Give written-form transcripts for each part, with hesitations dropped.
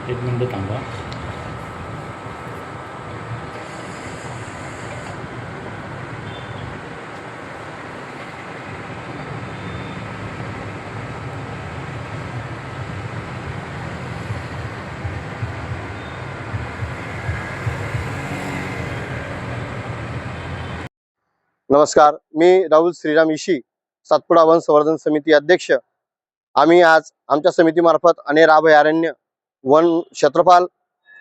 एक मिनिट थांबा. नमस्कार, मी राहुल श्रीराम इशी, सातपुडा वन संवर्धन समिती अध्यक्ष. आम्ही आज आमच्या समितीमार्फत अनेर अभयारण्य वन क्षेत्रपाल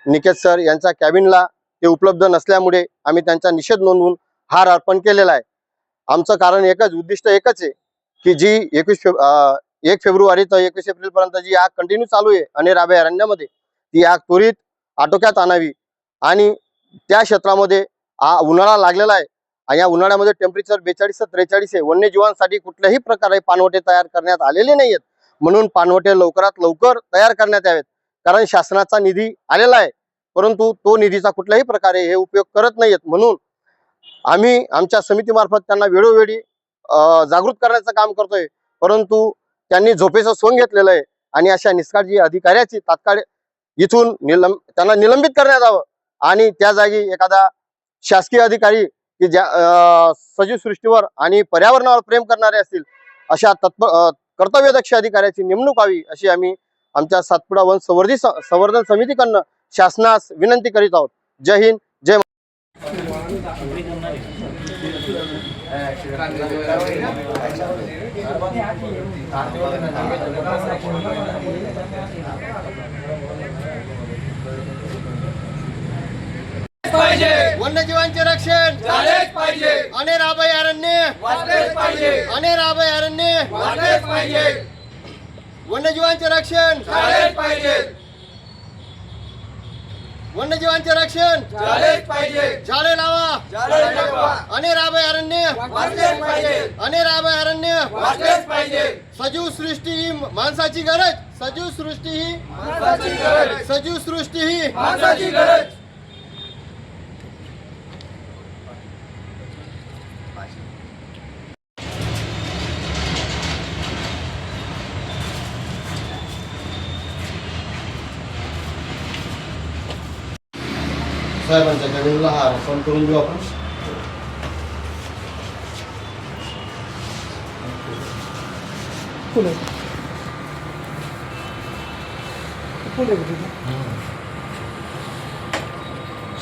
निकेत सर यांच्या कॅबिनला ते उपलब्ध नसल्यामुळे आम्ही त्यांचा निषेध नोंदवून हार अर्पण केलेला आहे. आमचं कारण एकच, उद्दिष्ट एकच आहे की जी 1 फेब्रुवारी ते 21 एप्रिलपर्यंत जी आग कंटिन्यू चालू आहे अनेर अभयारण्यामध्ये, ती आग त्वरित आटोक्यात आणावी. आणि त्या क्षेत्रामध्ये उन्हाळा लागलेला आहे. या उन्हाळ्यामध्ये टेम्परेचर 42 ते 43 आहे. वन्यजीवांसाठी कुठल्याही प्रकारे पाणवठे तयार करण्यात आलेले नाहीत, म्हणून पाणवठे लवकरात लवकर तयार करण्यात यावेत. कारण शासनाचा निधी आलेला आहे, परंतु तो निधीचा कुठल्याही प्रकारे हे उपयोग करत नाहीत. म्हणून आम्ही आमच्या समितीमार्फत त्यांना वेळोवेळी जागृत करण्याचं काम करतोय, परंतु त्यांनी झोपेचं सोंग घेतलेलं आहे. आणि अशा निष्काळजी अधिकाऱ्याची तात्काळ इथून त्यांना निलंबित करण्यात यावं आणि त्या जागी एखादा शासकीय अधिकारी की ज्या सजीव सृष्टीवर आणि पर्यावरणावर प्रेम करणारे असतील अशा कर्तव्यदक्ष अधिकाऱ्याची नेमणूक व्हावी, अशी आम्ही आमच्या सातपुडा वन संवर्धन समितीकडनं शासनास विनंती करीत आहोत. जय हिंद, जय वन्यजीवांचे रक्षण झालेच पाहिजे. अनेर अभयारण्य वाचलेच पाहिजे. अनेर अभयारण्य वाचलेच पाहिजे. वन्यजीवांचे रक्षण झालेच पाहिजे. वन्यजीवांचे रक्षण झालेच पाहिजे. झाडे लावा. झाडे जगवा. अनेर अभयारण्य वाचलेच पाहिजे. अनेर अभयारण्य वाचलेच पाहिजे. सजीव सृष्टी ही माणसाची गरज. सजीव सृष्टी ही माणसाची गरज. सजीव सृष्टी ही माणसाची गरज. साहेबांच्या कॅबिनला हा अर्पण करून देऊ आपण.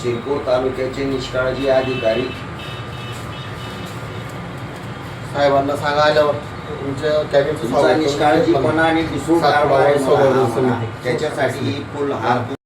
शिरपूर तालुक्याचे निष्काळजी अधिकारी साहेबांना सांगा आल्यावर तुमच्या कॅबिनचं तुमचा निष्काळजीपणा आणि कुसूर कारभार आहे मला. त्याच्यासाठी ही फुल हार